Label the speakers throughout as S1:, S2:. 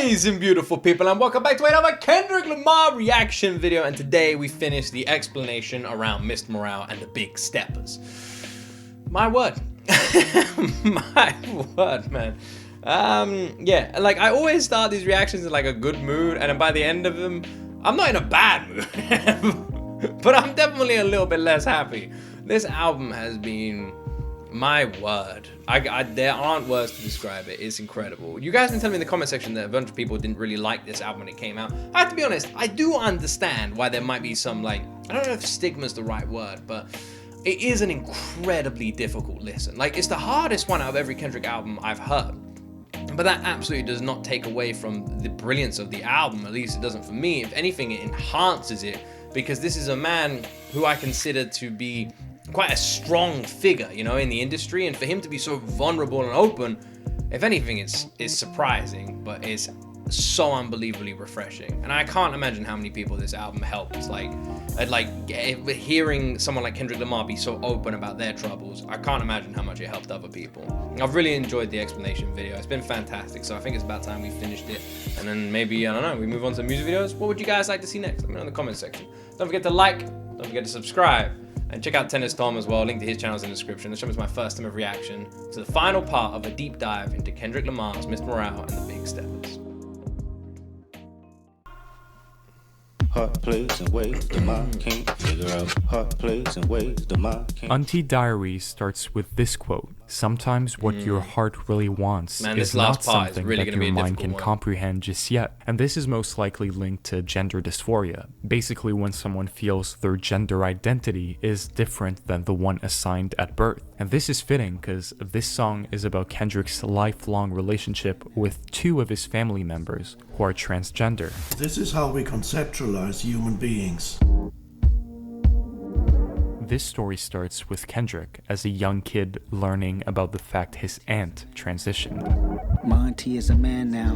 S1: Amazing beautiful people, and welcome back to another Kendrick Lamar reaction video. And today we finish the explanation around Mr. Morale and the Big Steppers. My word. My word, man. Yeah, like I always start these reactions in like a good mood, and then by the end of them I'm not in a bad mood. But I'm definitely a little bit less happy. This album has been, my word, there aren't words to describe it. It's incredible. You guys can tell me in the comment section that a bunch of people didn't really like this album when it came out. I have to be honest, I do understand why there might be some, like, I don't know if stigma's the right word, but it is an incredibly difficult listen. Like, it's the hardest one out of every Kendrick album I've heard. But that absolutely does not take away from the brilliance of the album. At least it doesn't for me. If anything, it enhances it, because this is a man who I consider to be quite a strong figure, you know, in the industry, and for him to be so vulnerable and open, if anything, it's surprising, but it's so unbelievably refreshing. And I can't imagine how many people this album helped. Like hearing someone like Kendrick Lamar be so open about their troubles, I can't imagine how much it helped other people. I've really enjoyed the explanation video. It's been fantastic, so I think it's about time we finished it, and then maybe, I don't know, we move on to music videos. What would you guys like to see next? Let me know in the comment section. Don't forget to like, don't forget to subscribe, and check out Tennis Tom as well. Link to his channel is in the description. This was my first time of reaction to the final part of a deep dive into Kendrick Lamar's Mr. Morale and the Big Steppers.
S2: Hot plays and ways the mind can't figure out. Hot plays and ways the mind can't.
S3: Auntie Diaries starts with this quote: "Sometimes what your heart really wants is not something
S1: really
S3: that your mind can comprehend just yet." And this is most likely linked to gender dysphoria. Basically, when someone feels their gender identity is different than the one assigned at birth. And this is fitting because this song is about Kendrick's lifelong relationship with two of his family members who are transgender.
S4: This is how we conceptualize human beings.
S3: This story starts with Kendrick as a young kid learning about the fact his aunt transitioned.
S5: My auntie is a man now.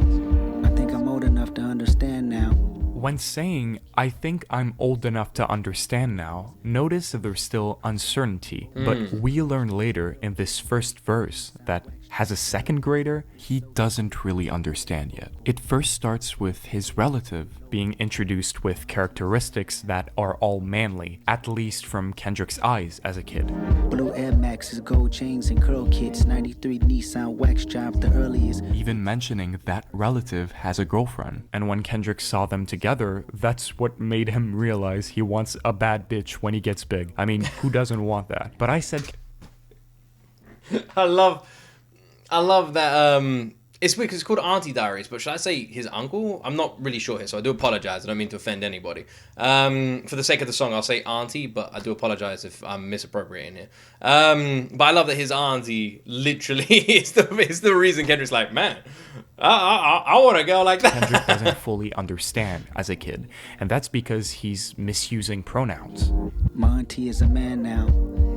S5: I think I'm old enough to understand now.
S3: When saying, "I think I'm old enough to understand now," notice that there's still uncertainty, but we learn later in this first verse that as a second grader, he doesn't really understand yet. It first starts with his relative being introduced with characteristics that are all manly, at least from Kendrick's eyes as a kid.
S5: Blue Air Maxes, gold chains and curl kits, 93 Nissan wax job the earliest.
S3: Even mentioning that relative has a girlfriend. And when Kendrick saw them together, that's what made him realize he wants a bad bitch when he gets big. I mean, who doesn't want that? But I said...
S1: I love that, it's weird because it's called Auntie Diaries, but should I say his uncle? I'm not really sure here, so I do apologize. I don't mean to offend anybody. For the sake of the song, I'll say Auntie, but I do apologize if I'm misappropriating here. But I love that his auntie literally is the reason Kendrick's like, man, I want a girl like that.
S3: Kendrick doesn't fully understand as a kid, and that's because he's misusing pronouns.
S5: My auntie is a man now.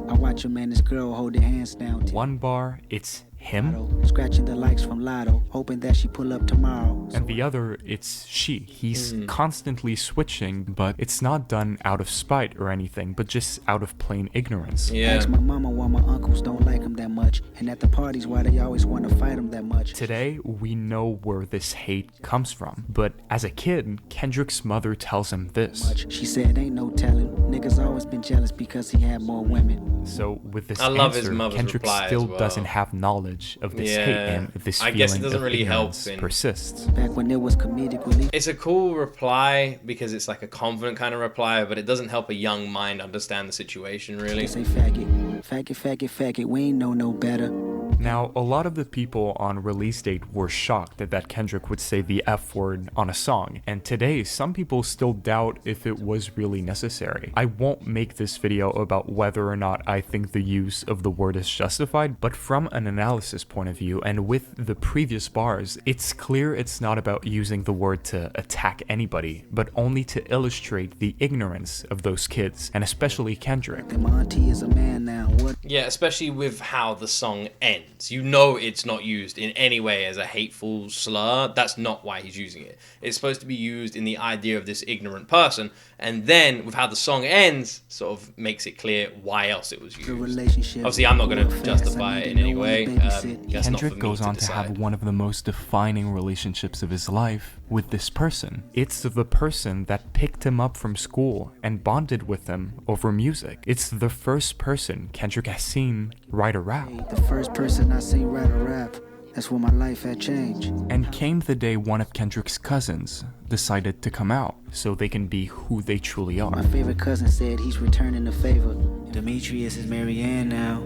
S5: I watch him and his girl hold their hands down.
S3: One bar, it's him,
S5: scratching the likes from Lotto, hoping that she pull up tomorrow.
S3: And the other, it's she. He's constantly switching, but it's not done out of spite or anything, but just out of plain ignorance.
S1: Yeah.
S5: Ask my mama why my uncles don't like him that much, and at the parties why they always want to fight him that much.
S3: Today, we know where this hate comes from, but as a kid, Kendrick's mother tells him this.
S5: She said, ain't no telling. Niggas always been jealous because he had more women.
S3: So with this
S1: his
S3: answer,
S1: mother's
S3: Kendrick
S1: reply
S3: still
S1: as well.
S3: doesn't have knowledge of this hate, and this
S1: I
S3: feeling
S1: guess it doesn't
S3: of
S1: really help
S3: ignorance persists.
S5: Back when it was comedic relief.
S1: It's a cool reply because it's like a confident kind of reply, but it doesn't help a young mind understand the situation, really.
S5: Say faggot, faggot, faggot, faggot. We ain't know no better.
S3: Now, a lot of the people on release date were shocked that Kendrick would say the F word on a song, and today some people still doubt if it was really necessary. I won't make this video about whether or not I think the use of the word is justified, but from an analysis point of view and with the previous bars, it's clear it's not about using the word to attack anybody, but only to illustrate the ignorance of those kids, and especially Kendrick.
S5: My auntie is a man now. What?
S1: Yeah, especially with how the song ends. ends. You know it's not used in any way as a hateful slur. That's not why he's using it. It's supposed to be used in the idea of this ignorant person, and then with how the song ends, sort of makes it clear why else it was used. Obviously, I'm not going to justify it in any way.
S3: Kendrick goes on to have one of the most defining relationships of his life with this person. It's the person that picked him up from school and bonded with him over music. It's the first person Kendrick has seen write a rap.
S5: The first person I seen write a rap. That's when my life had changed.
S3: And came the day one of Kendrick's cousins decided to come out so they can be who they truly are.
S5: My favorite cousin said he's returning the favor. Demetrius is Marianne now.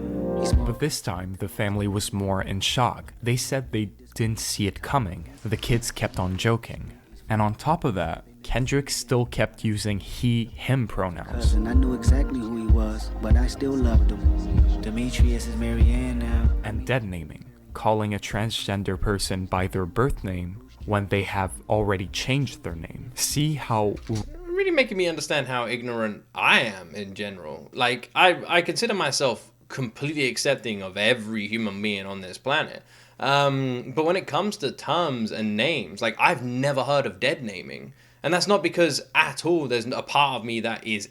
S3: But this time, the family was more in shock. They said they didn't see it coming. The kids kept on joking. And on top of that, Kendrick still kept using he/him pronouns.
S5: Cousin, I knew exactly who he was, but I still loved him. Demetrius is Marianne now.
S3: And dead naming, calling a transgender person by their birth name when they have already changed their name. See how...
S1: Really making me understand how ignorant I am in general. Like, I consider myself completely accepting of every human being on this planet. But when it comes to terms and names, like, I've never heard of dead naming. And that's not because at all there's a part of me that is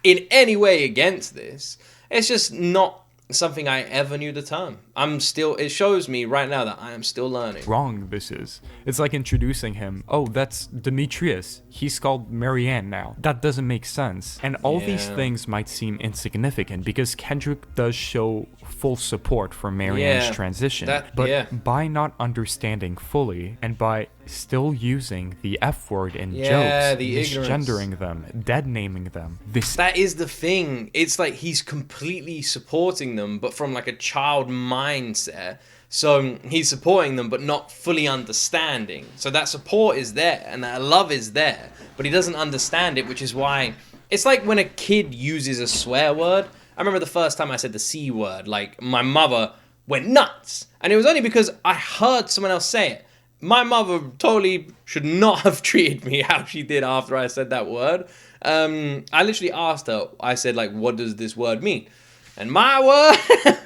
S1: in any way against this. It's just not something I ever knew the term. It shows me right now that I am still learning.
S3: Wrong this is. It's like introducing him. Oh, that's Demetrius. He's called Marianne now. That doesn't make sense. And all these things might seem insignificant because Kendrick does show full support for Marianne's transition. But by not understanding fully and by still using the F word in jokes, misgendering them, dead naming them.
S1: That is the thing. It's like he's completely supporting them, but from like a child mindset. So he's supporting them, but not fully understanding. So that support is there and that love is there, but he doesn't understand it, which is why it's like when a kid uses a swear word. I remember the first time I said the C word, like my mother went nuts. And it was only because I heard someone else say it. My mother totally should not have treated me how she did after I said that word. I literally asked her, I said, like, what does this word mean? And my word,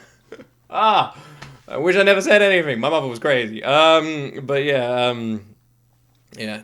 S1: I wish I never said anything. My mother was crazy. Yeah,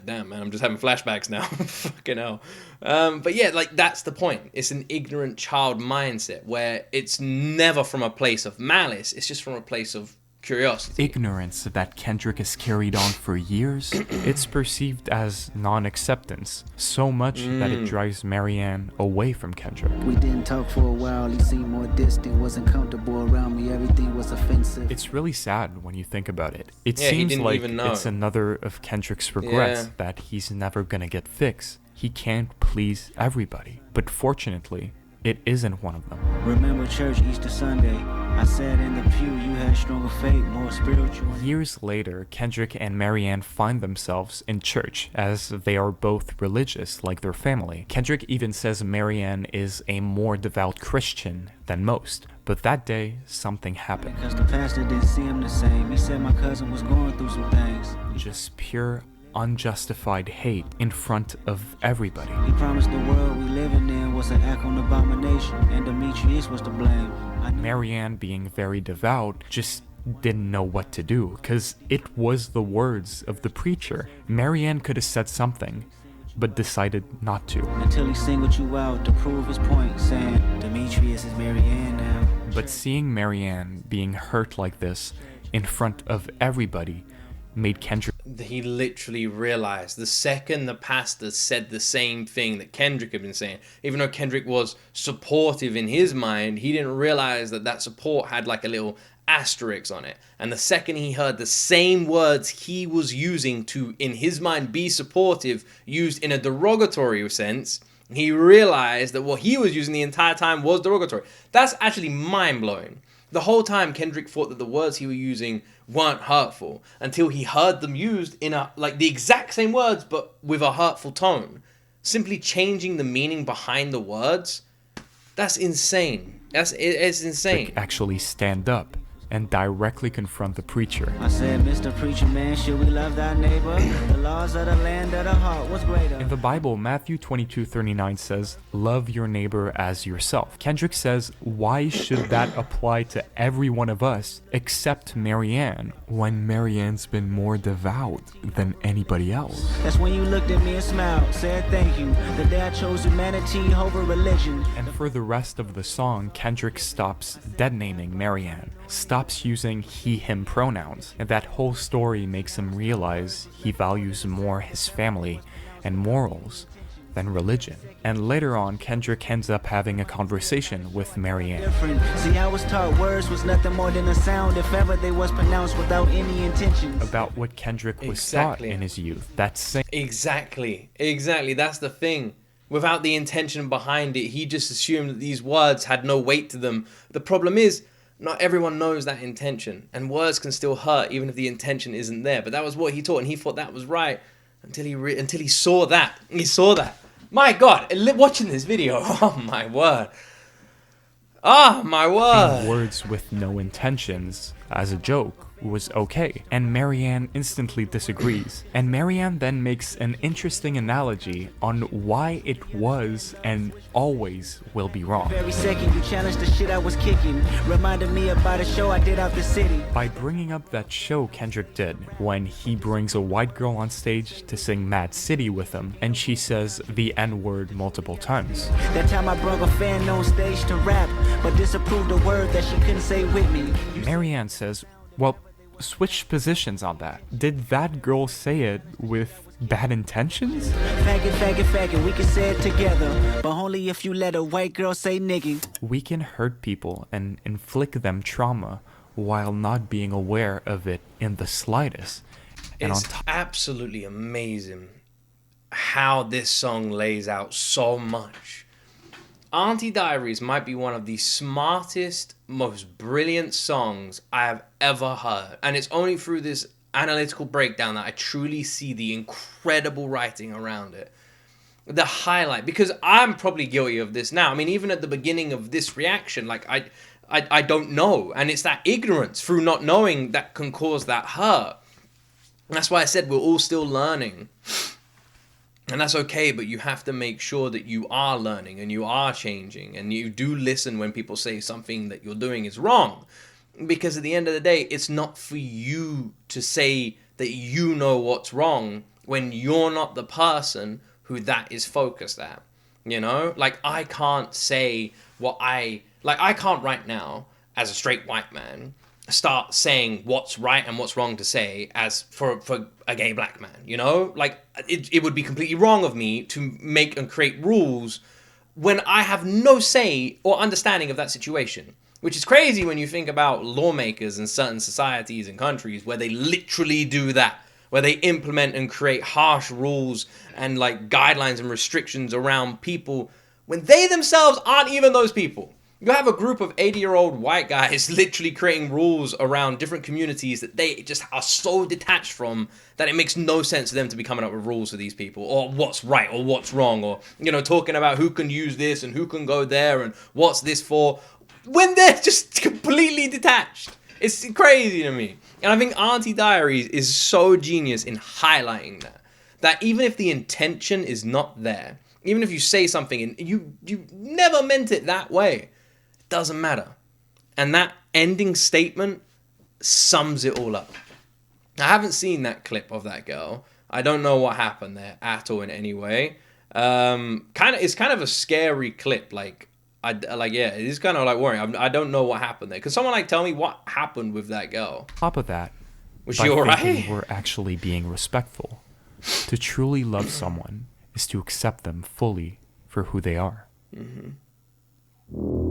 S1: damn, man, I'm just having flashbacks now. Fucking hell. But yeah, like, that's the point. It's an ignorant child mindset where it's never from a place of malice. It's just from a place of curiosity.
S3: Ignorance that Kendrick has carried on for years, it's perceived as non-acceptance, so much that it drives Marianne away from Kendrick.
S5: We didn't talk for a while, he seemed more distant, wasn't comfortable around me, everything was offensive.
S3: It's really sad when you think about it. It seems like it's another of Kendrick's regrets that he's never gonna get fixed. He can't please everybody. But fortunately, it isn't one of them.
S5: Remember church Easter Sunday. I sat in the pew, you had stronger faith, more spiritual.
S3: Years later, Kendrick and Marianne find themselves in church as they are both religious like their family. Kendrick even says Marianne is a more devout Christian than most. But that day, something happened.
S5: Because the pastor didn't see him the same. He said my cousin was going through some things.
S3: Just pure unjustified hate in front of everybody.
S5: He promised the world we living in was an act on abomination, and Demetrius was to blame.
S3: Marianne, being very devout, just didn't know what to do, because it was the words of the preacher. Marianne could have said something, but decided not to.
S5: Until he singled you out to prove his point, saying, Demetrius is Marianne now.
S3: But seeing Marianne being hurt like this in front of everybody made Kendrick...
S1: He literally realized the second the pastor said the same thing that Kendrick had been saying, even though Kendrick was supportive in his mind, he didn't realize that that support had like a little asterisk on it. And the second he heard the same words he was using to, in his mind, be supportive, used in a derogatory sense, he realized that what he was using the entire time was derogatory. That's actually mind-blowing. The whole time, Kendrick thought that the words he was using weren't hurtful until he heard them used in the exact same words, but with a hurtful tone. Simply changing the meaning behind the words, that's insane. It's insane.
S3: Actually stand up and directly confront the preacher.
S5: I said, Mr. Preacher Man, should we love thy neighbor? The laws of the land of the heart, what's greater?
S3: In the Bible, Matthew 22:39 says, love your neighbor as yourself. Kendrick says, why should that apply to every one of us except Marianne, when Marianne's been more devout than anybody else?
S5: That's when you looked at me and smiled, said thank you. The day I chose humanity over religion.
S3: And for the rest of the song, Kendrick stops dead-naming Marianne, stops using he/him pronouns, and that whole story makes him realize he values more his family and morals than religion. And later on, Kendrick ends up having a conversation with Marianne.
S5: Different. See, I was taught words was nothing more than a sound if ever they was pronounced without any intentions.
S3: About what Kendrick was taught in his youth. That same
S1: Exactly. That's the thing. Without the intention behind it, he just assumed that these words had no weight to them. The problem is, not everyone knows that intention, and words can still hurt even if the intention isn't there. But that was what he taught, and he thought that was right until he saw that. He saw that. My God, watching this video, oh my word. Oh my word.
S3: words with no intentions as a joke was okay, and Marianne instantly disagrees. And Marianne then makes an interesting analogy on why it was and always will be wrong.
S5: Every second you challenged the shit I was kicking, reminded me about a show I did out the city.
S3: By bringing up that show Kendrick did when he brings a white girl on stage to sing Mad City with him, and she says the N-word multiple times.
S5: That time I brought a fan on stage to rap, but disapproved a word that she couldn't say with me.
S3: Marianne says, well, switch positions on that. Did that girl say it with bad intentions?
S5: Faggot, faggot, faggot, we can say it together, but only if you let a white girl say nigga.
S3: We can hurt people and inflict them trauma while not being aware of it in the slightest. And
S1: It's absolutely amazing how this song lays out so much. Auntie Diaries might be one of the smartest, most brilliant songs I have ever heard. And it's only through this analytical breakdown that I truly see the incredible writing around it. The highlight, because I'm probably guilty of this now. I mean, even at the beginning of this reaction, like I don't know. And it's that ignorance through not knowing that can cause that hurt. And that's why I said we're all still learning. And that's okay, but you have to make sure that you are learning and you are changing and you do listen when people say something that you're doing is wrong. Because at the end of the day, it's not for you to say that you know what's wrong when you're not the person who that is focused at. You know? Like, I can't say I can't right now, as a straight white man, start saying what's right and what's wrong to say as for a gay black man, you know? Like, it would be completely wrong of me to make and create rules when I have no say or understanding of that situation. Which is crazy when you think about lawmakers in certain societies and countries where they literally do that, where they implement and create harsh rules and like guidelines and restrictions around people when they themselves aren't even those people. You have a group of 80-year-old white guys literally creating rules around different communities that they just are so detached from that it makes no sense for them to be coming up with rules for these people, or what's right or what's wrong, or, you know, talking about who can use this and who can go there and what's this for, when they're just completely detached. It's crazy to me. And I think Auntie Diaries is so genius in highlighting that. That even if the intention is not there, even if you say something and you never meant it that way, doesn't matter. And that ending statement sums it all up. I haven't seen that clip of that girl. I don't know what happened there at all in any way. It's kind of a scary clip. It is kind of like worrying. I don't know what happened there. Could someone like tell me what happened with that girl?
S3: On top of that,
S1: was she alright?
S3: We're actually being respectful. To truly love someone is to accept them fully for who they are.
S1: Mm-hmm.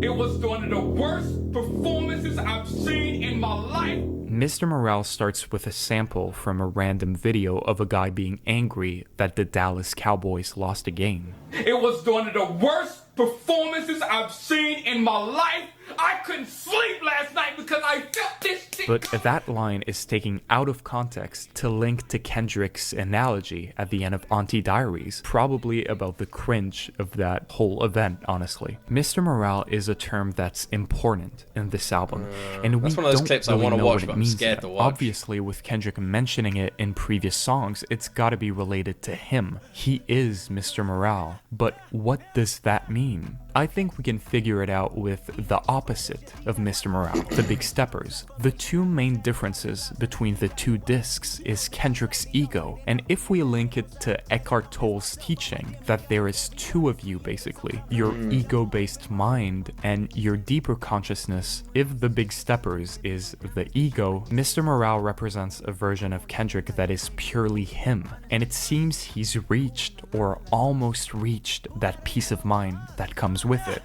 S6: It was one of the worst performances I've seen in my life.
S3: Mr. Morale starts with a sample from a random video of a guy being angry that the Dallas Cowboys lost a game.
S6: It was one of the worst performances I've seen in my life. I couldn't sleep last night because I felt this shit.
S3: But that line is taken out of context to link to Kendrick's analogy at the end of Auntie Diaries, probably about the cringe of that whole event, honestly. Mr. Morale is a term that's important in this album, and we
S1: That's one of those
S3: don't
S1: clips I
S3: really
S1: want to
S3: know
S1: watch,
S3: what it
S1: but I'm
S3: means
S1: scared
S3: yet.
S1: to watch.
S3: Obviously, with Kendrick mentioning it in previous songs, it's gotta be related to him. He is Mr. Morale, but what does that mean? I think we can figure it out with the opposite of Mr. Morale, the Big Steppers. The two main differences between the two discs is Kendrick's ego, and if we link it to Eckhart Tolle's teaching that there is two of you basically, your ego-based mind and your deeper consciousness, if the Big Steppers is the ego, Mr. Morale represents a version of Kendrick that is purely him, and it seems he's reached or almost reached that peace of mind that comes with it.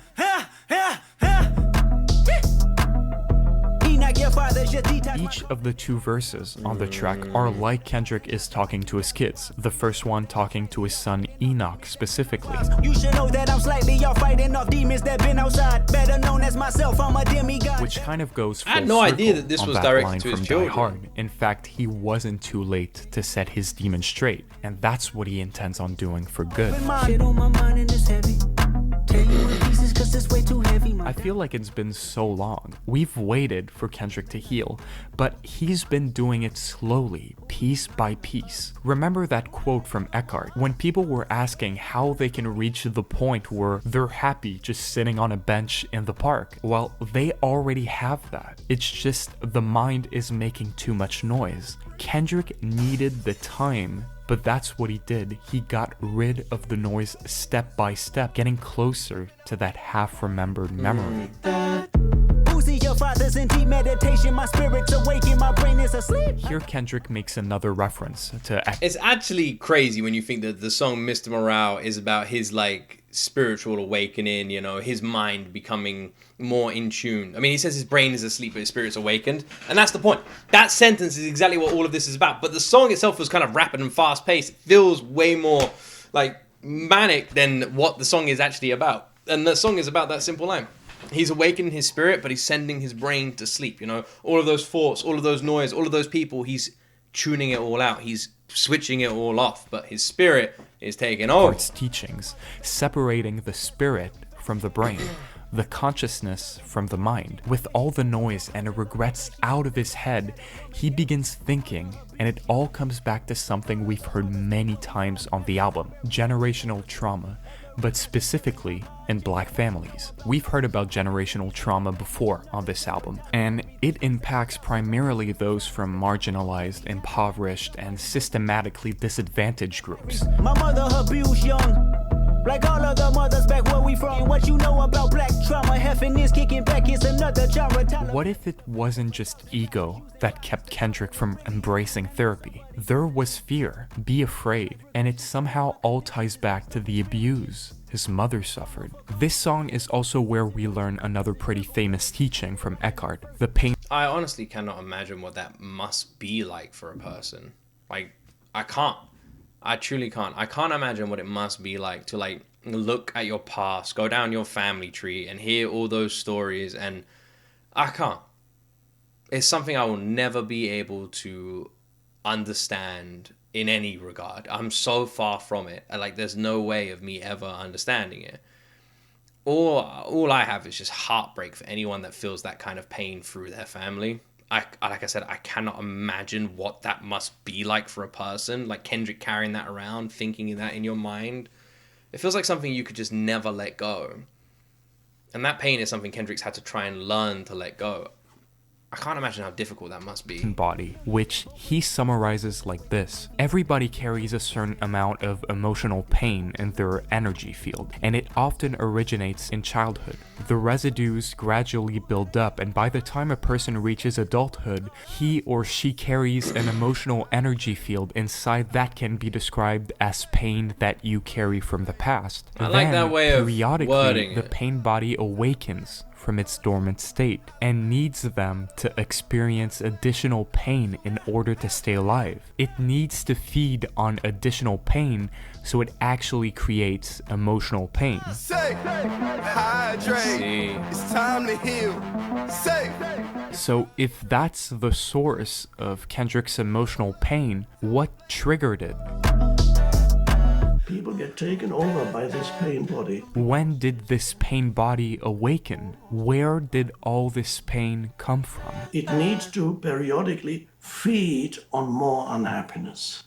S3: Each of the two verses on the track are like Kendrick is talking to his kids, the first one talking to his son Enoch specifically.
S7: You should know that I'm slightly off fighting off demons that been outside. Better known as myself, I'm a demigod.
S3: Which kind of goes full
S1: I had no idea
S3: circle
S1: that this
S3: on
S1: was
S3: that
S1: directed
S3: line
S1: to his
S3: from
S1: children.
S3: Die Hard. In fact, he wasn't too late to set his demon straight, and that's what he intends on doing for good.
S7: Shit on my mind and it's heavy. Tell you in pieces 'cause it's way too heavy.
S3: I feel like it's been so long. We've waited for Kendrick to heal, but he's been doing it slowly, piece by piece. Remember that quote from Eckhart, when people were asking how they can reach the point where they're happy just sitting on a bench in the park? Well, they already have that. It's just the mind is making too much noise. Kendrick needed the time, but that's what he did. He got rid of the noise step by step, getting closer to that half-remembered memory.
S7: Uzi, your father's in deep meditation. My spirit's awakened, my brain is asleep.
S3: Here Kendrick makes another reference to
S1: It's actually crazy when you think that the song Mr. Morale is about his like spiritual awakening, you know, his mind becoming more in tune. I mean, he says his brain is asleep but his spirit's awakened, and that's the point. That sentence is exactly what all of this is about. But the song itself was kind of rapid and fast paced. It feels way more like manic than what the song is actually about. And the song is about that simple line. He's awakening his spirit, but he's sending his brain to sleep, you know? All of those thoughts, all of those noise, all of those people, he's tuning it all out. He's switching it all off, but his spirit is taking over.
S3: Eckhart's teachings, separating the spirit from the brain, the consciousness from the mind. With all the noise and regrets out of his head, he begins thinking, and it all comes back to something we've heard many times on the album: generational trauma, but specifically in Black families. We've heard about generational trauma before on this album, and it impacts primarily those from marginalized, impoverished, and systematically disadvantaged groups.
S7: My mother abused young, like all other mothers back where we from. What you know about black trauma, heffing is kicking back is another genre.
S3: What if it wasn't just ego that kept Kendrick from embracing therapy? There was fear, be afraid, and it somehow all ties back to the abuse his mother suffered. This song is also where we learn another pretty famous teaching from Eckhart, the pain.
S1: I honestly cannot imagine what that must be like for a person. Like, I can't. I truly can't. I can't imagine what it must be like to like look at your past, go down your family tree and hear all those stories, and I can't. It's something I will never be able to understand in any regard. I'm so far from it. Like, there's no way of me ever understanding it. All I have is just heartbreak for anyone that feels that kind of pain through their family. Like I said, I cannot imagine what that must be like for a person. Like Kendrick carrying that around, thinking that in your mind. It feels like something you could just never let go. And that pain is something Kendrick's had to try and learn to let go. I can't imagine how difficult that must be.
S3: Body, which he summarizes like this: everybody carries a certain amount of emotional pain in their energy field, and it often originates in childhood. The residues gradually build up, and by the time a person reaches adulthood, he or she carries an emotional energy field inside that can be described as pain that you carry from the past.
S1: I like that way of
S3: periodically,
S1: wording
S3: the
S1: it.
S3: pain body awakens from its dormant state and needs them to experience additional pain in order to stay alive. It needs to feed on additional pain so it actually creates emotional pain.
S8: Say, hydrate. It's time to heal. Say.
S3: So if that's the source of Kendrick's emotional pain, what triggered it?
S4: People get taken over by this pain body.
S3: When did this pain body awaken? Where did all this pain come from?
S4: It needs to periodically feed on more unhappiness.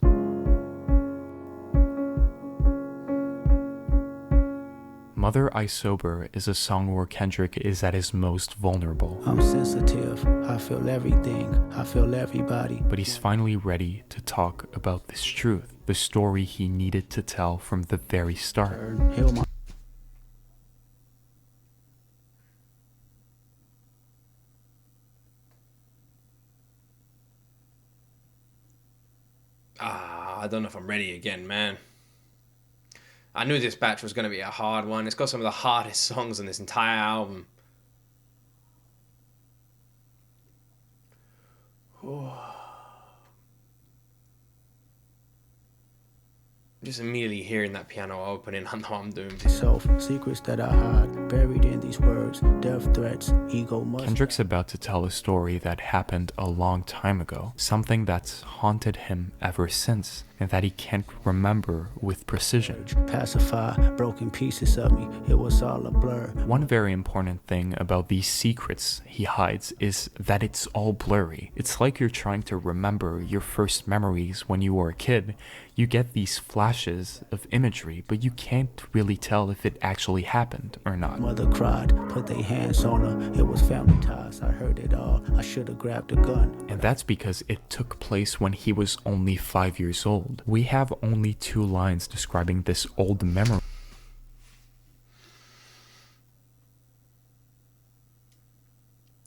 S3: Mother I Sober is a song where Kendrick is at his most vulnerable.
S5: I'm sensitive, I feel everything, I feel everybody.
S3: But he's finally ready to talk about this truth, the story he needed to tell from the very start.
S5: Heal my
S1: I don't know if I'm ready again, man. I knew this batch was going to be a hard one. It's got some of the hardest songs on this entire album. Just immediately hearing that piano opening, I know I'm doomed.
S5: secrets that I hide, buried in these words, death threats, ego must.
S3: Kendrick's about to tell a story that happened a long time ago, something that's haunted him ever since, and that he can't remember with precision.
S5: Pacify broken pieces of me, it was all a blur.
S3: One very important thing about these secrets he hides is that it's all blurry. It's like you're trying to remember your first memories when you were a kid. You get these flashes of imagery, but you can't really tell if it actually happened or not.
S5: Mother cried, put their hands on her, it was family ties, I heard it all, I should have grabbed a gun.
S3: And that's because it took place when he was only 5 years old. We have only 2 lines describing this old memory.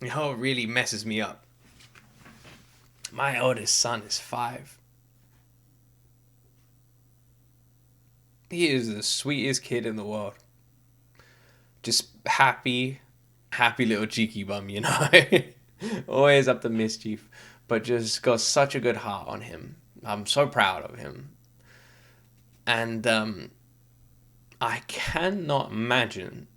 S1: You know, it really messes me up. My oldest son is 5. He is the sweetest kid in the world. Just happy little cheeky bum, you know. Always up to mischief, but just got such a good heart on him. I'm so proud of him. And I cannot imagine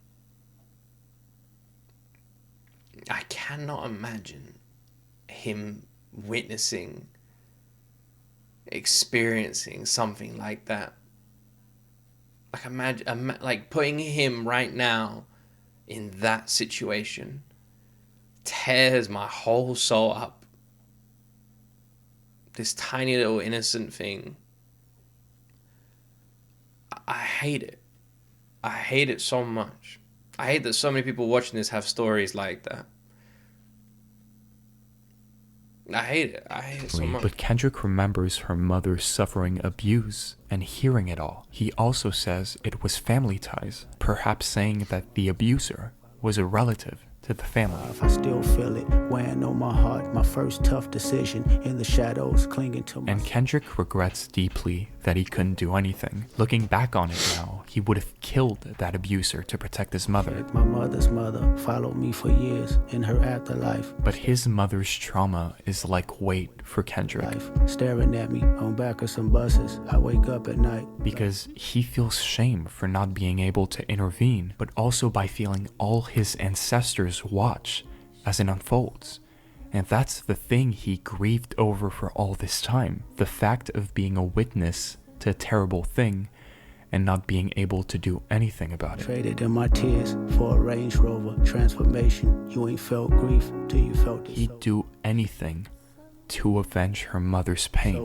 S1: him witnessing, experiencing something like that. Like imagine, like putting him right now in that situation tears my whole soul up. This tiny little innocent thing. I hate it. I hate it so much. I hate that so many people watching this have stories like that. I hate it. I hate it so much.
S3: But Kendrick remembers her mother suffering abuse and hearing it all. He also says it was family ties, perhaps saying that the abuser was a relative to the family.
S5: I still feel it weighing on my heart, my first tough decision in the shadows clinging to my...
S3: And Kendrick regrets deeply that he couldn't do anything. Looking back on it now, he would have killed that abuser to protect his mother.
S5: My mother's mother followed me for years in her afterlife.
S3: But his mother's trauma is like weight for Kendrick.
S5: Life staring at me on back of some buses. I wake up at night.
S3: Because he feels shame for not being able to intervene, but also by feeling all his ancestors watch as it unfolds. And that's the thing he grieved over for all this time. The fact of being a witness to a terrible thing and not being able to do anything about it.
S5: Traded in my tears for a Range Rover transformation. You ain't felt grief till you felt it.
S3: He'd do anything to avenge her mother's pain.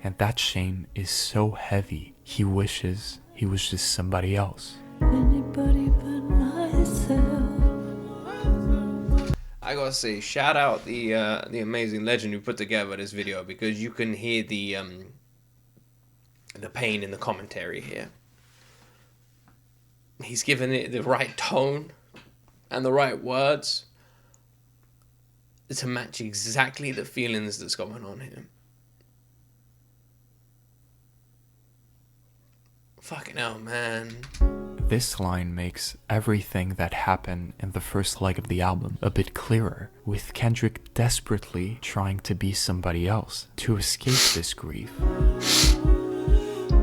S3: And that shame is so heavy, he wishes he was just somebody else.
S9: Anybody but myself.
S1: I gotta say, shout out the amazing legend who put together this video, because you can hear the pain in the commentary here. He's given it the right tone and the right words to match exactly the feelings that's going on here. Fucking hell, man.
S3: This line makes everything that happened in the first leg of the album a bit clearer, with Kendrick desperately trying to be somebody else to escape this grief.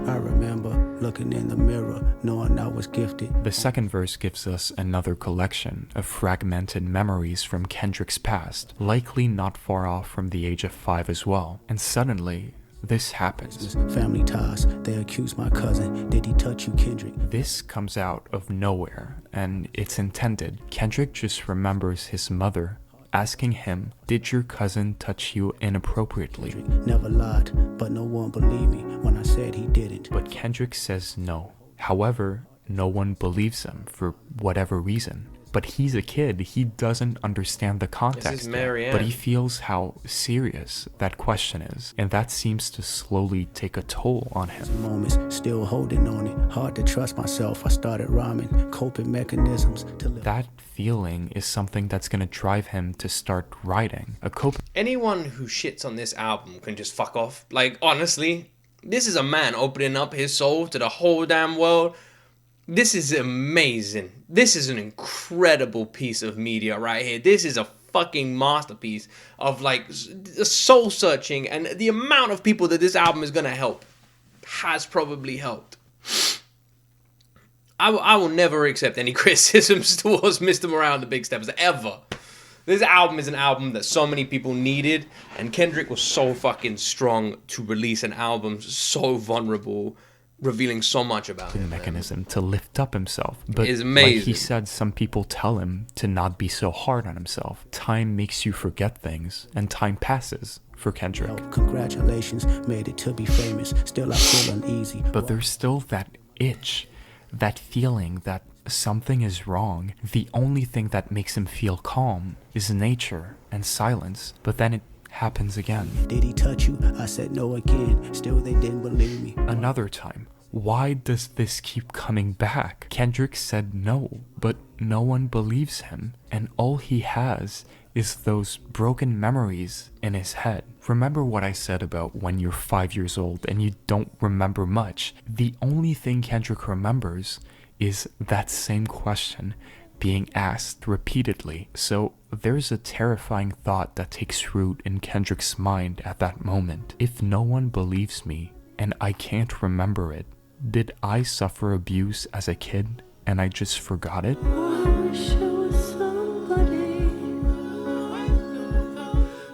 S5: I remember looking in the mirror, knowing I was gifted.
S3: The second verse gives us another collection of fragmented memories from Kendrick's past, likely not far off from the age of 5 as well. And suddenly, this happens.
S5: Family ties, they accuse my cousin. Did he touch you, Kendrick?
S3: This comes out of nowhere, and it's intended. Kendrick just remembers his mother asking him, "Did your cousin touch you inappropriately?"
S5: Never lied, but no one believed me when I said he didn't.
S3: But Kendrick says no. However, no one believes him for whatever reason. But he's a kid, he doesn't understand the context yet, but he feels how serious that question is, and that seems to slowly take a toll on him.
S5: Moments still holding on it, hard to trust myself. I started rhyming, coping mechanisms to live.
S3: That feeling is something that's gonna drive him to start writing.
S1: Anyone who shits on this album can just fuck off. Like, honestly, this is a man opening up his soul to the whole damn world. This is amazing. This is an incredible piece of media right here. This is a fucking masterpiece of like soul searching, and the amount of people that this album is gonna help has probably helped. I will never accept any criticisms towards Mr. Morale and the Big Steppers ever. This album is an album that so many people needed, and Kendrick was so fucking strong to release an album so vulnerable, revealing so much about him.
S3: Mechanism to lift up himself. But
S1: it's amazing.
S3: Like he said, some people tell him to not be so hard on himself. Time makes you forget things, and time passes for Kendrick.
S5: Congratulations, made it to be famous. Still I feel uneasy.
S3: But there's still that itch, that feeling that something is wrong. The only thing that makes him feel calm is nature and silence. But then it happens again.
S5: Did he touch you? I said no again. Still they didn't believe me.
S3: Another time. Why does this keep coming back? Kendrick said no, but no one believes him, and all he has is those broken memories in his head. Remember what I said about when you're 5 years old and you don't remember much? The only thing Kendrick remembers is that same question being asked repeatedly. So there's a terrifying thought that takes root in Kendrick's mind at that moment. If no one believes me and I can't remember it, did I suffer abuse as a kid and I just forgot it?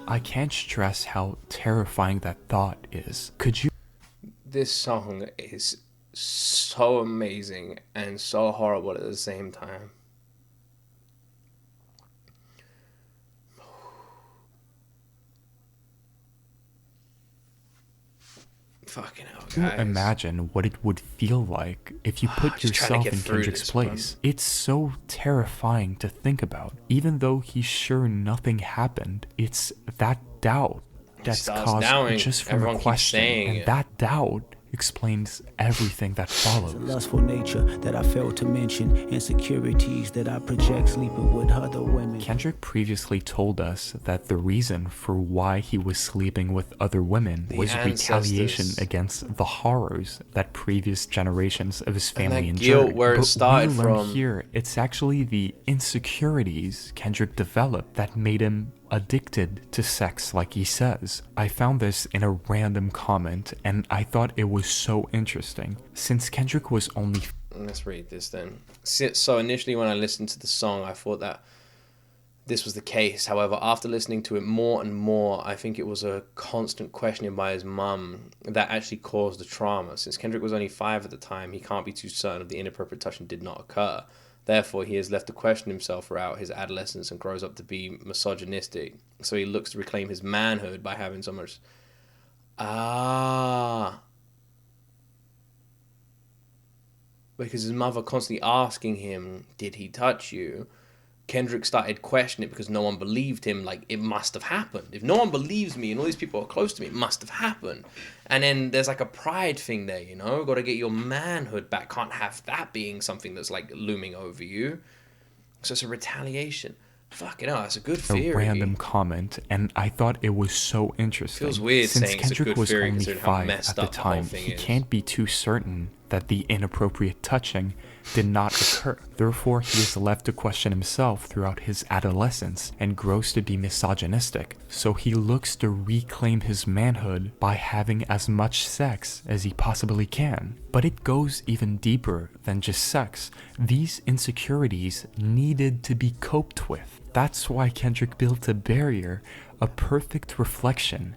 S3: I can't stress how terrifying that thought is. Could you?
S1: This song is so amazing and so horrible at the same time. Fucking hell, guys.
S3: Imagine what it would feel like if you put yourself in Kendrick's place. It's so terrifying to think about. Even though he's sure nothing happened, it's that doubt that's caused just from a question. And that doubt explains everything that follows.
S5: Lustful nature that I failed to mention, insecurities that I project sleeping with other women.
S3: Kendrick previously told us that the reason for why he was sleeping with other women was retaliation against the horrors that previous generations of his family endured.
S1: Where it started
S3: we learn here, it's actually the insecurities Kendrick developed that made him addicted to sex, like he says. I found this in a random comment and I thought it was so interesting. Since Kendrick was only...
S1: Let's read this then. So initially when I listened to the song, I thought that this was the case. However, after listening to it more and more, I think it was a constant questioning by his mum that actually caused the trauma. Since Kendrick was only 5 at the time, he can't be too certain if the inappropriate touching did not occur. Therefore, he is left to question himself throughout his adolescence and grows up to be misogynistic. So he looks to reclaim his manhood by having so much... Because his mother constantly asking him, did he touch you? Kendrick started questioning it because no one believed him. Like, it must have happened. If no one believes me and all these people are close to me, it must have happened. And then there's like a pride thing there, you know? Got to get your manhood back. Can't have that being something that's like looming over you. So it's a retaliation. Fucking hell, that's a good theory.
S3: A random comment, and I thought it was so interesting.
S1: Feels weird
S3: Since
S1: saying
S3: Kendrick
S1: it's a good
S3: was
S1: theory
S3: only
S1: considering how
S3: 5
S1: messed
S3: at the
S1: up the whole
S3: time,
S1: thing
S3: he
S1: is.
S3: can't be too certain that the inappropriate touching did not occur. Therefore, he is left to question himself throughout his adolescence and grows to be misogynistic. So he looks to reclaim his manhood by having as much sex as he possibly can. But it goes even deeper than just sex. These insecurities needed to be coped with. That's why Kendrick built a barrier, a perfect reflection.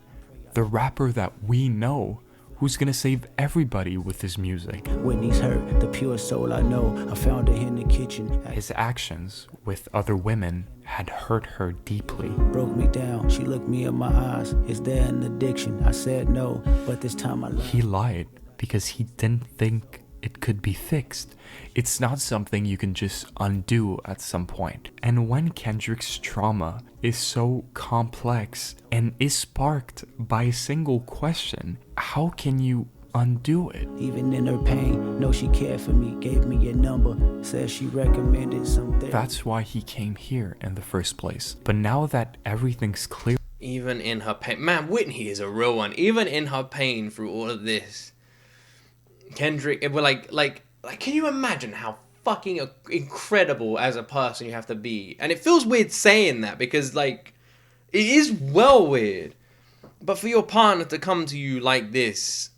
S3: The rapper that we know, who's gonna save everybody with his music.
S5: When he's hurt, the pure soul I know, I found her in the kitchen.
S3: His actions with other women had hurt her deeply.
S5: Broke me down, she looked me in my eyes. Is there an addiction? I said no, but this time I lied.
S3: He lied because he didn't think it could be fixed. It's not something you can just undo at some point. And when Kendrick's trauma is so complex and is sparked by a single question, how can you undo it?
S5: Even in her pain, know she cared for me, gave me a number, said she recommended something.
S3: That's why he came here in the first place. But now that everything's clear,
S1: even in her pain, man, Whitney is a real one. Even in her pain through all of this, Kendrick, it was like, can you imagine how fucking incredible as a person you have to be? And it feels weird saying that because, like, it is well weird. But for your partner to come to you like this,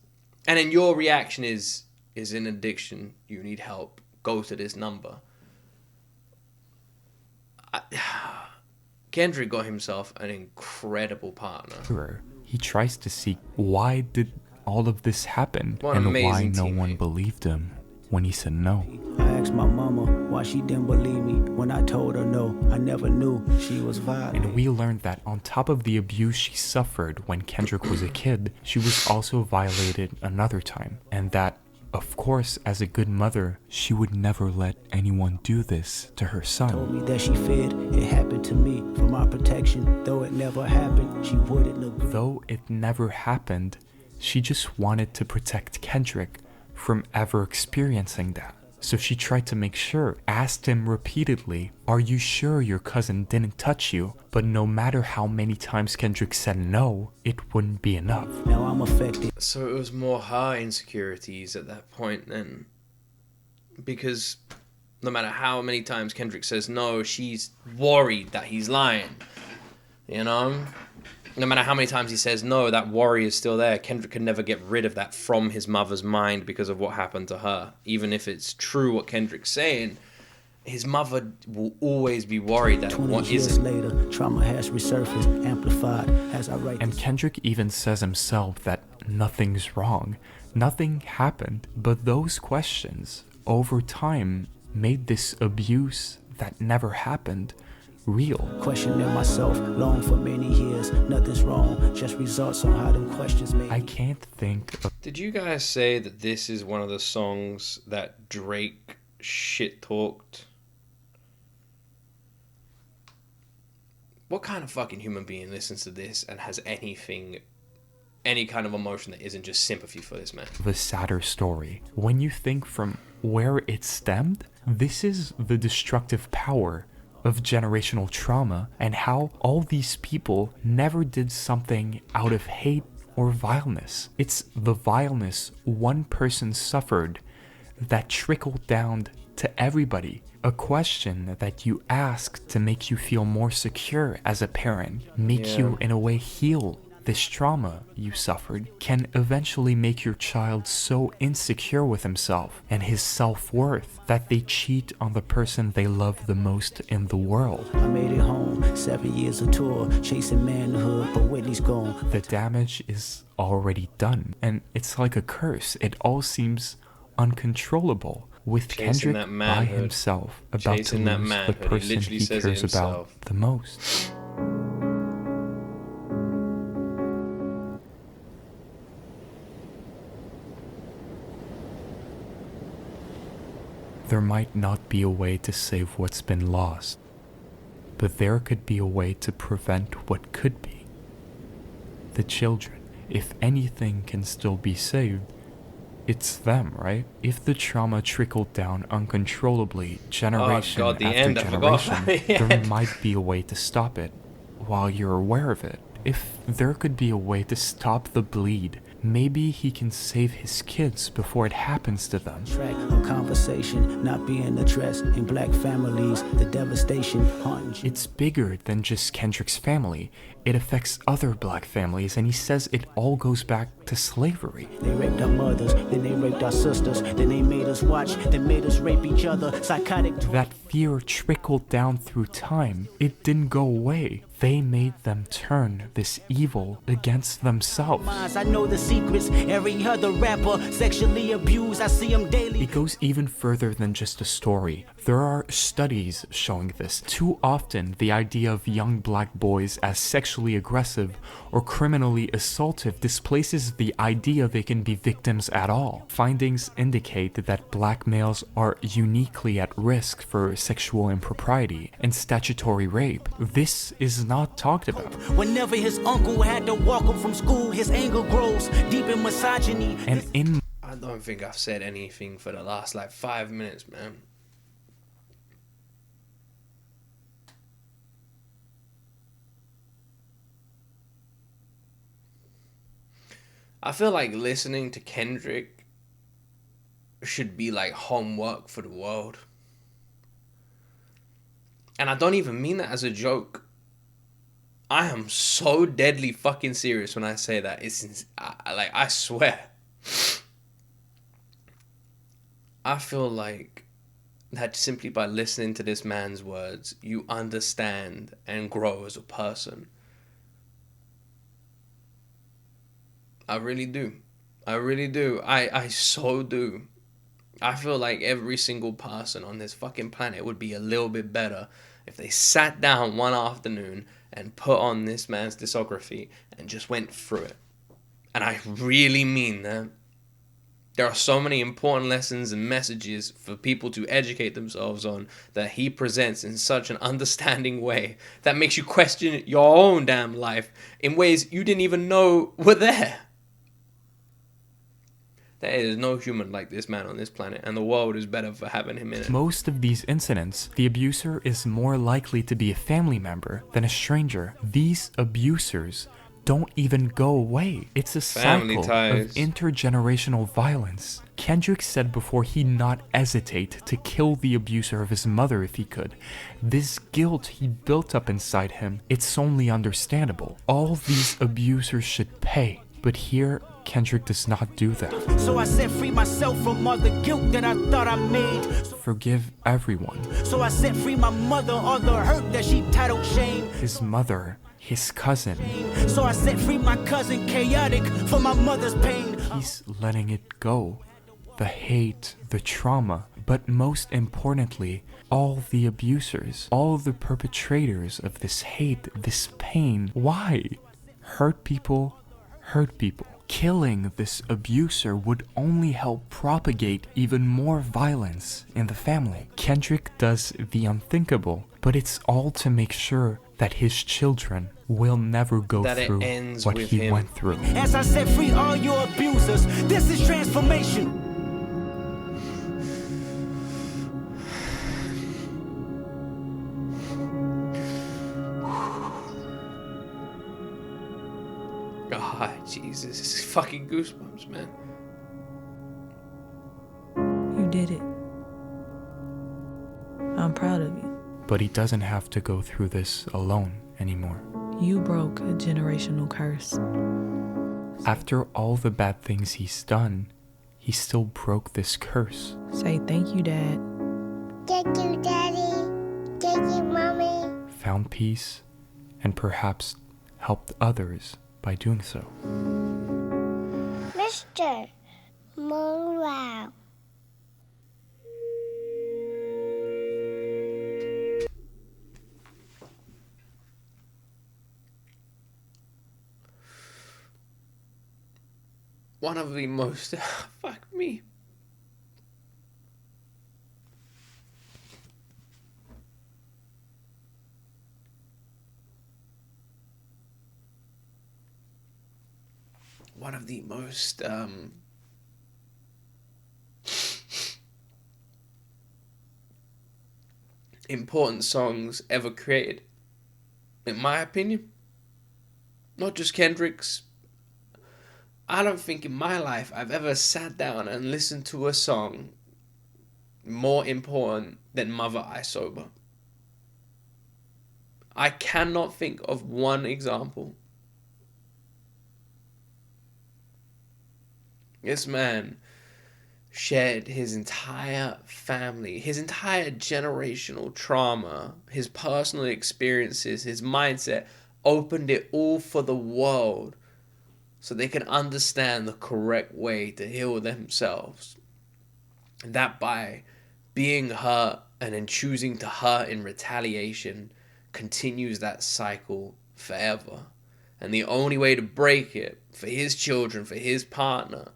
S1: and then your reaction is an addiction, you need help, go to this number. Kendrick got himself an incredible partner.
S3: he tries to see why did all of this happen
S1: What an
S3: and why
S1: amazing
S3: no one
S1: teammate.
S3: believed him when he said no.
S5: I asked my mama why she didn't believe me when I told her no. I never knew she was violent.
S3: And we learned that on top of the abuse she suffered when Kendrick was a kid, she was also violated another time. And that, of course, as a good mother, she would never let anyone do this to her son.
S5: Told me that she feared it happened to me for my protection. Though it never happened, she wouldn't agree.
S3: Though it never happened, she just wanted to protect Kendrick from ever experiencing that. So she tried to make sure, asked him repeatedly, "Are you sure your cousin didn't touch you?" But no matter how many times Kendrick said no, it wouldn't be enough.
S5: Now I'm affected.
S1: So it was more her insecurities at that point then. Because no matter how many times Kendrick says no, she's worried that he's lying. You know? No matter how many times he says no, that worry is still there. Kendrick could never get rid of that from his mother's mind because of what happened to her. Even if it's true what Kendrick's saying, his mother will always be worried that
S5: 20
S1: what
S5: years
S1: isn't.
S5: later, trauma has resurfaced, amplified as I write
S3: And
S5: this.
S3: Kendrick even says himself that nothing's wrong. Nothing happened. But those questions, over time, made this abuse that never happened real.
S5: Questioning myself long for many years. Nothing's wrong, just results on how them questions made.
S3: I can't think of
S1: Did you guys say that this is one of the songs that Drake shit talked? What kind of fucking human being listens to this and has any kind of emotion that isn't just sympathy for this man?
S3: the sadder story. When you think from where it stemmed, this is the destructive power of generational trauma and how all these people never did something out of hate or vileness. It's the vileness one person suffered that trickled down to everybody. A question that you ask to make you feel more secure as a parent, make you in a way heal this trauma you suffered, can eventually make your child so insecure with himself and his self-worth that they cheat on the person they love the most in the world.
S5: I made it home, 7 years of tour, chasing manhood, but Whitney's gone.
S3: The damage is already done, and it's like a curse. It all seems uncontrollable. With
S1: Chasing
S3: Kendrick
S1: that
S3: by
S1: manhood.
S3: himself, about
S1: Chasing
S3: to
S1: that
S3: lose the
S1: manhood. He
S3: person
S1: literally
S3: he
S1: says it
S3: cares about
S1: himself.
S3: the most. There might not be a way to save what's been lost, but there could be a way to prevent what could be. The children, if anything can still be saved, it's them, right? If the trauma trickled down uncontrollably, generation
S1: the
S3: after
S1: end, I forgot
S3: generation,
S1: about the
S3: there
S1: end.
S3: might be a way to stop it while you're aware of it. If there could be a way to stop the bleed, maybe he can save his kids before it happens to them.
S5: Track of conversation not being addressed in black families, the devastation haunting.
S3: It's bigger than just Kendrick's family. It affects other black families, and he says it all goes back to slavery.
S5: They raped our mothers, then they raped our sisters, then they made us watch, then made us rape each other. Psychotic.
S3: That fear trickled down through time. It didn't go away. They made them turn this evil against themselves.
S5: I know the secrets. Every other rapper sexually abused. I see them daily.
S3: It goes even further than just a story. There are studies showing this. Too often, the idea of young black boys as sexually aggressive or criminally assaultive displaces the idea they can be victims at all. Findings indicate that black males are uniquely at risk for sexual impropriety and statutory rape. This is not talked about.
S5: Whenever his uncle had to walk him from school, his anger grows deep in misogyny.
S3: And in
S1: I don't think I've said anything for the last like 5 minutes, man. I feel like listening to Kendrick should be like homework for the world. And I don't even mean that as a joke. I am so deadly fucking serious when I say that. I swear. I feel like that simply by listening to this man's words, you understand and grow as a person. I really do. I really do. I so do. I feel like every single person on this fucking planet would be a little bit better if they sat down one afternoon and put on this man's discography and just went through it. And I really mean that. There are so many important lessons and messages for people to educate themselves on that he presents in such an understanding way that makes you question your own damn life in ways you didn't even know were there. There is no human like this man on this planet, and the world is better for having him in it.
S3: Most of these incidents, the abuser is more likely to be a family member than a stranger. These abusers don't even go away. It's a cycle of intergenerational violence. Kendrick said before he'd not hesitate to kill the abuser of his mother if he could. This guilt he built up inside him, it's only understandable. All these abusers should pay. But here, Kendrick does not do that.
S5: So I set free myself from all the guilt that I thought I made.
S3: Forgive everyone.
S5: So I set free my mother, all the hurt that she titled shame.
S3: His mother, his cousin.
S5: So I set free my cousin, chaotic, for my mother's pain.
S3: He's letting it go. The hate, the trauma, but most importantly, all the abusers, all the perpetrators of this hate, this pain. Why? Hurt people. Killing this abuser would only help propagate even more violence in the family. Kendrick does the unthinkable, but it's all to make sure that his children will never go through what he went through.
S5: As I set free all your abusers, this is transformation.
S1: God, Jesus, this is fucking goosebumps, man.
S9: You did it. I'm proud of you.
S3: But he doesn't have to go through this alone anymore.
S9: You broke a generational curse.
S3: After all the bad things he's done, he still broke this curse.
S9: Say thank you, Dad.
S10: Thank you, Daddy. Thank you, Mommy.
S3: Found peace, and perhaps helped others by doing so.
S10: Mr. Morale.
S1: One of the most... fuck me. One of the most important songs ever created, in my opinion. not just Kendrick's. I don't think in my life I've ever sat down and listened to a song more important than Mother I Sober. I cannot think of one example. This man shared his entire family, his entire generational trauma, his personal experiences, his mindset, opened it all for the world so they can understand the correct way to heal themselves. And that by being hurt and then choosing to hurt in retaliation continues that cycle forever. And the only way to break it for his children, for his partner,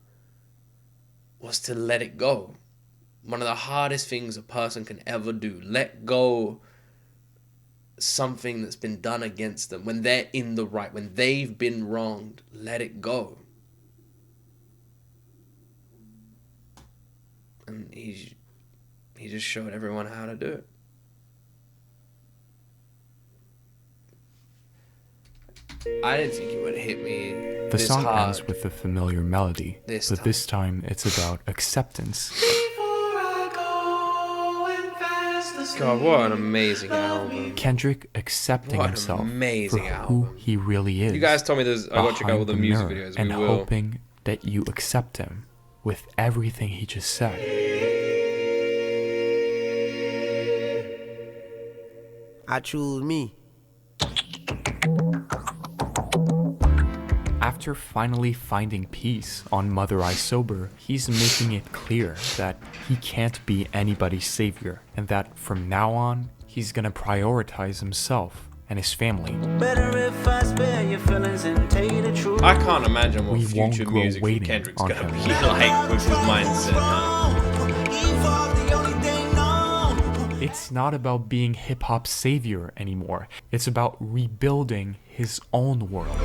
S1: was to let it go. One of the hardest things a person can ever do. Let go something that's been done against them. When they're in the right, when they've been wronged, let it go. And he just showed everyone how to do it. I didn't think it would hit me
S3: The
S1: this
S3: song
S1: hard.
S3: ends with a familiar melody, but this time it's about acceptance.
S1: God, what an amazing album.
S3: Kendrick accepting
S1: What an
S3: himself
S1: amazing
S3: for who he really is.
S1: You guys told me there's, I got to check out all the
S3: behind
S1: music
S3: mirror,
S1: videos.
S3: and
S1: We will.
S3: hoping that you accept him with everything he just said.
S11: I choose me.
S3: After finally finding peace on Mother I Sober, he's making it clear that he can't be anybody's savior, and that from now on, he's gonna prioritize himself and his family.
S7: Better if I spare your feelings and tell you the truth.
S1: I can't imagine what
S3: We won't
S1: future
S3: grow
S1: music from
S3: waiting
S1: Kendrick's
S3: on
S1: gonna
S3: him.
S1: be like with his mindset now.
S3: It's not about being hip-hop's savior anymore. It's about rebuilding his own world.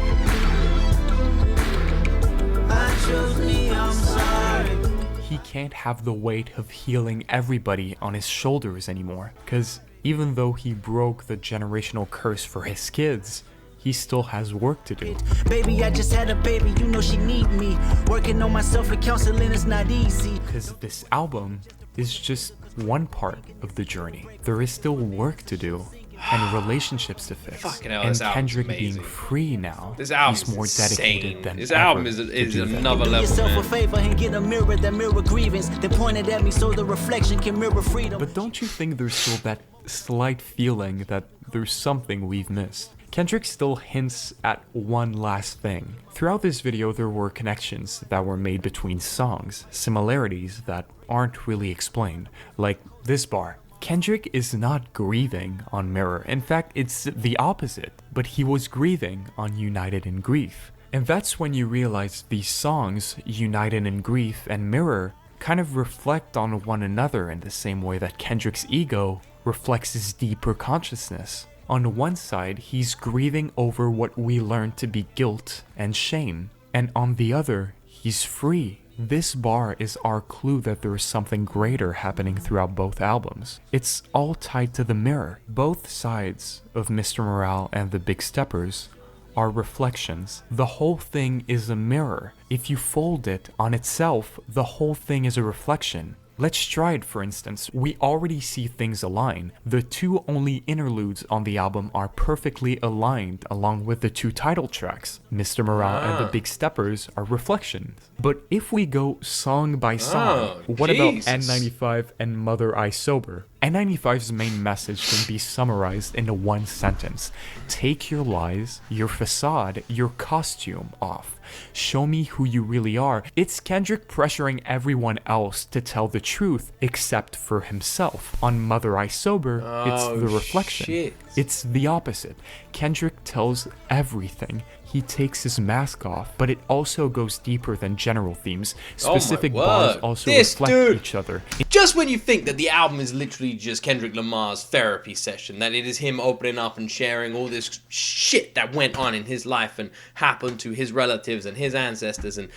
S3: He can't have the weight of healing everybody on his shoulders anymore, because even though he broke the generational curse for his kids, he still has work to do.
S7: Baby, I just had a baby, you know she need me. Working on myself and counseling is not easy.
S3: Because this album is just one part of the journey. There is still work to do and relationships to fix.
S1: Fucking hell,
S3: and
S1: this album's
S3: Kendrick
S1: amazing.
S3: being free now,
S1: This album's
S3: he's more dedicated
S1: insane.
S3: than
S1: This
S3: ever
S1: album is
S3: to do that.
S1: another
S7: Do
S1: level,
S7: yourself
S1: man.
S7: a favor and get a mirror that mirror grievance. Then point it at me so the reflection can mirror freedom.
S3: But don't you think there's still that slight feeling that there's something we've missed? Kendrick still hints at one last thing. Throughout this video, there were connections that were made between songs, similarities that aren't really explained. Like this bar. Kendrick is not grieving on Mirror. In fact, it's the opposite. But he was grieving on United in Grief. And that's when you realize these songs, United in Grief and Mirror, kind of reflect on one another in the same way that Kendrick's ego reflects his deeper consciousness. On one side, he's grieving over what we learned to be guilt and shame, and on the other, he's free. This bar is our clue that there is something greater happening throughout both albums. It's all tied to the mirror. Both sides of Mr. Morale and the Big Steppers are reflections. The whole thing is a mirror. If you fold it on itself, the whole thing is a reflection. Let's try it, for instance. We already see things align. The two only interludes on the album are perfectly aligned along with the two title tracks. Mr. Morale and the Big Steppers are reflections. But if we go song by song, what about N95 and Mother I Sober? N95's main message can be summarized into one sentence. Take your lies, your facade, your costume off. Show me who you really are. It's Kendrick pressuring everyone else to tell the truth except for himself. On Mother I Sober, it's the reflection.
S1: Shit.
S3: It's the opposite. Kendrick tells everything. He takes his mask off, but it also goes deeper than general themes. Specific bars also reflect each other.
S1: Just when you think that the album is literally just Kendrick Lamar's therapy session, that it is him opening up and sharing all this shit that went on in his life and happened to his relatives and his ancestors, and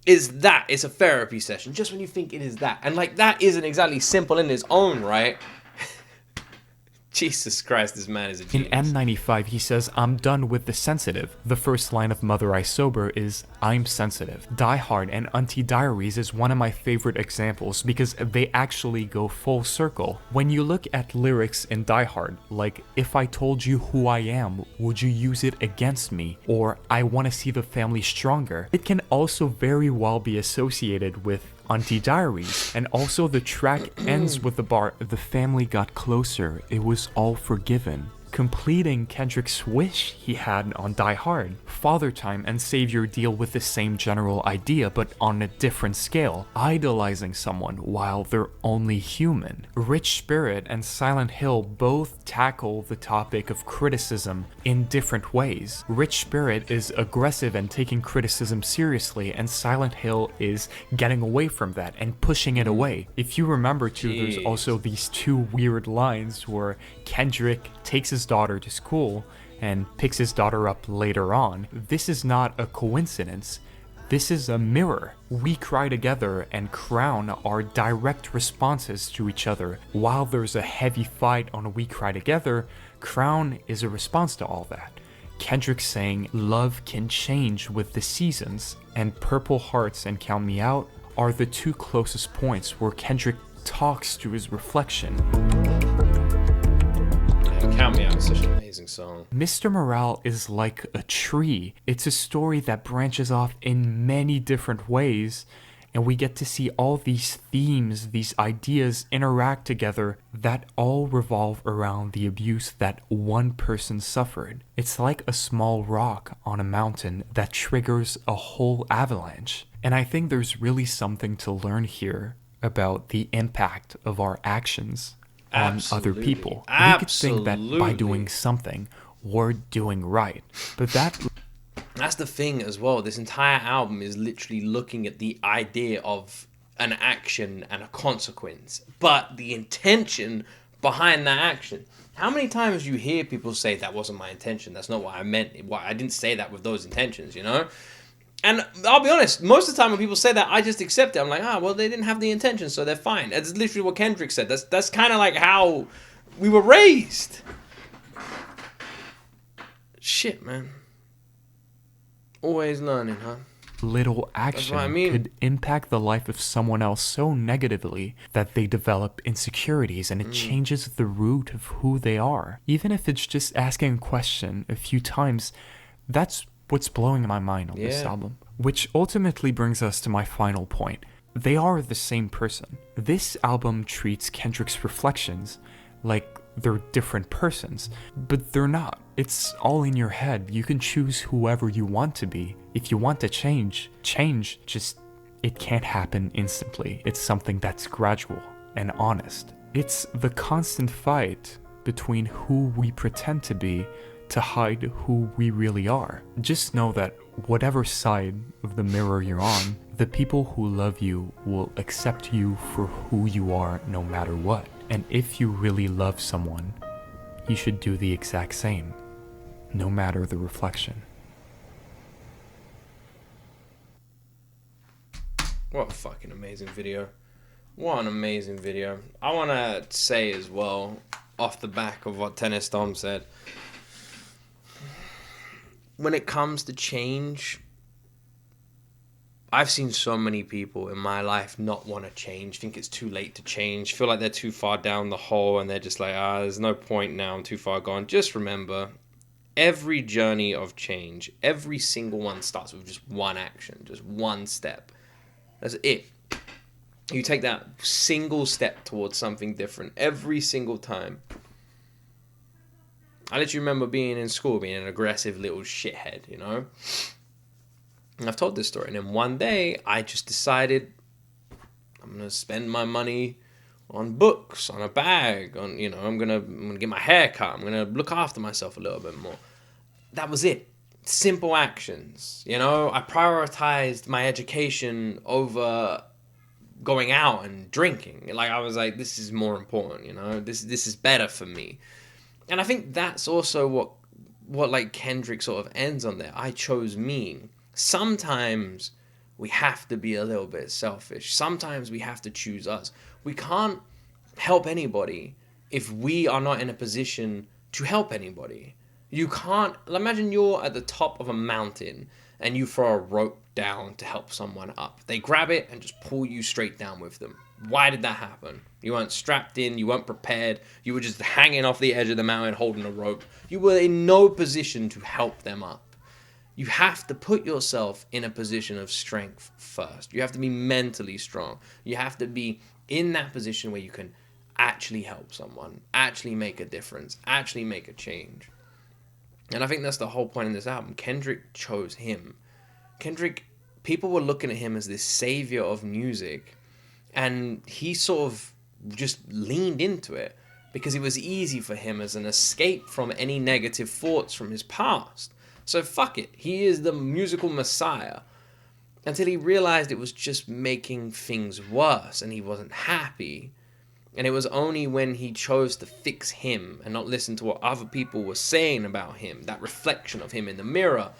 S1: it's a therapy session. Just when you think it is that, and like that isn't exactly simple in its own right, Jesus Christ, this man is a
S3: In
S1: genius.
S3: N95, he says, I'm done with the sensitive. The first line of Mother I Sober is, I'm sensitive. Die Hard and Auntie Diaries is one of my favorite examples because they actually go full circle. When you look at lyrics in Die Hard, like, if I told you who I am, would you use it against me? Or, I want to see the family stronger. It can also very well be associated with Auntie Diaries, and also the track ends with the bar, the family got closer, it was all forgiven, completing Kendrick's wish he had on Die Hard. Father Time and Savior deal with the same general idea, but on a different scale, idolizing someone while they're only human. Rich Spirit and Silent Hill both tackle the topic of criticism in different ways. Rich Spirit is aggressive and taking criticism seriously, and Silent Hill is getting away from that and pushing it away. If you remember too, there's also these two weird lines where Kendrick takes his daughter to school and picks his daughter up later on. This is not a coincidence. This is a mirror. We Cry Together and Crown are direct responses to each other. While there's a heavy fight on We Cry Together, Crown is a response to all that. Kendrick saying love can change with the seasons, and Purple Hearts and Count Me Out are the two closest points where Kendrick talks to his reflection.
S1: Count Me Out is such an amazing song.
S3: Mr. Morale is like a tree. It's a story that branches off in many different ways, and we get to see all these themes, these ideas interact together that all revolve around the abuse that one person suffered. It's like a small rock on a mountain that triggers a whole avalanche. And I think there's really something to learn here about the impact of our actions on other people. We could think that by doing something, we're doing right. But that's
S1: the thing as well. This entire album is literally looking at the idea of an action and a consequence, but the intention behind that action. How many times you hear people say, that wasn't my intention, that's not what I meant, I didn't say that with those intentions, you know? And I'll be honest, most of the time when people say that, I just accept it. I'm like, well, they didn't have the intention, so they're fine. That's literally what Kendrick said. That's kind of like how we were raised. Shit, man. Always learning, huh?
S3: Little action could impact the life of someone else so negatively that they develop insecurities, and it changes the root of who they are. Even if it's just asking a question a few times, that's what's blowing my mind on this album. Which ultimately brings us to my final point. They are the same person. This album treats Kendrick's reflections like they're different persons, but they're not. It's all in your head. You can choose whoever you want to be. If you want to change, just it can't happen instantly. It's something that's gradual and honest. It's the constant fight between who we pretend to be to hide who we really are. Just know that whatever side of the mirror you're on, the people who love you will accept you for who you are no matter what. And if you really love someone, you should do the exact same, no matter the reflection.
S1: What a fucking amazing video. What an amazing video. I want to say as well, off the back of what Tennis Tom said, when it comes to change, I've seen so many people in my life not want to change, think it's too late to change, feel like they're too far down the hole, and they're just like, there's no point now, I'm too far gone. Just remember, every journey of change, every single one starts with just one action, just one step. That's it. You take that single step towards something different every single time. I literally remember being in school, being an aggressive little shithead, you know? And I've told this story. And then one day, I just decided I'm going to spend my money on books, on a bag, on, you know, I'm gonna get my hair cut. I'm going to look after myself a little bit more. That was it. Simple actions, you know? I prioritized my education over going out and drinking. Like, I was like, this is more important, you know? This is better for me. And I think that's also what like Kendrick sort of ends on there. I chose me. Sometimes we have to be a little bit selfish. Sometimes we have to choose us. We can't help anybody if we are not in a position to help anybody. You can't, imagine you're at the top of a mountain and you throw a rope down to help someone up. They grab it and just pull you straight down with them. Why did that happen? You weren't strapped in, you weren't prepared, you were just hanging off the edge of the mountain holding a rope. You were in no position to help them up. You have to put yourself in a position of strength first. You have to be mentally strong. You have to be in that position where you can actually help someone, actually make a difference, actually make a change. And I think that's the whole point in this album. Kendrick chose him. Kendrick, people were looking at him as this savior of music, and he sort of just leaned into it because it was easy for him as an escape from any negative thoughts from his past. So fuck it, he is the musical messiah, until he realized it was just making things worse and he wasn't happy. And it was only when he chose to fix him and not listen to what other people were saying about him, that reflection of him in the mirror,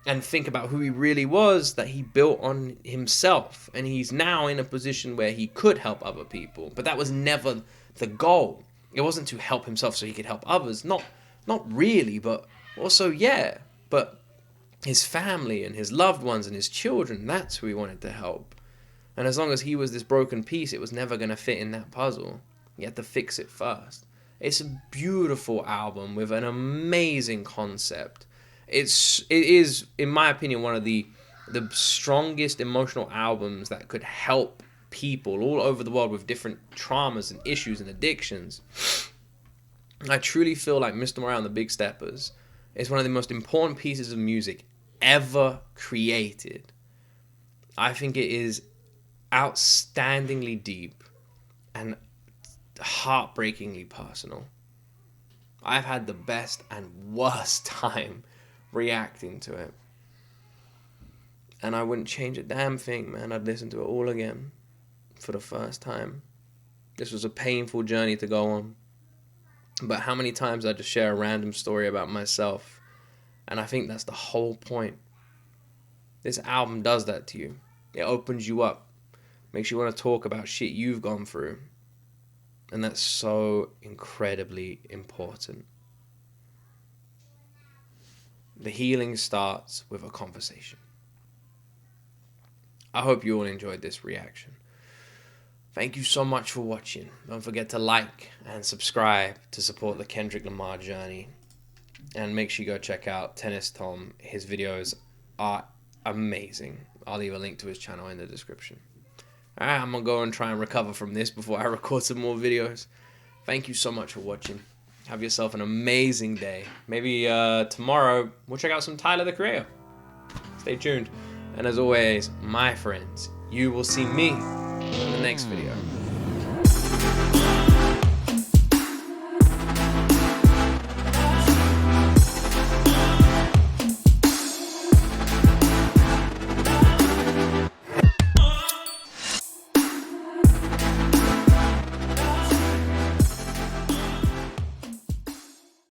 S1: and think about who he really was, that he built on himself. And he's now in a position where he could help other people. But that was never the goal. It wasn't to help himself so he could help others. Not really, but also, yeah. But his family and his loved ones and his children, that's who he wanted to help. And as long as he was this broken piece, it was never going to fit in that puzzle. You had to fix it first. It's a beautiful album with an amazing concept. It is, in my opinion, one of the strongest emotional albums that could help people all over the world with different traumas and issues and addictions. I truly feel like Mr. Morale and the Big Steppers is one of the most important pieces of music ever created. I think it is outstandingly deep and heartbreakingly personal. I've had the best and worst time reacting to it, and I wouldn't change a damn thing, man. I'd listen to it all again for the first time. This was a painful journey to go on, but how many times I just share a random story about myself, and I think that's the whole point. This album does that to you. It opens you up, makes you want to talk about shit you've gone through. And that's so incredibly important. The healing starts with a conversation. I hope you all enjoyed this reaction. Thank you so much for watching. Don't forget to like and subscribe to support the Kendrick Lamar journey. And make sure you go check out Tennis Tom. His videos are amazing. I'll leave a link to his channel in the description. Alright, I'm going to go and try and recover from this before I record some more videos. Thank you so much for watching. Have yourself an amazing day. Maybe tomorrow we'll check out some Tyler, the Creator. Stay tuned. And as always, my friends, you will see me in the next video.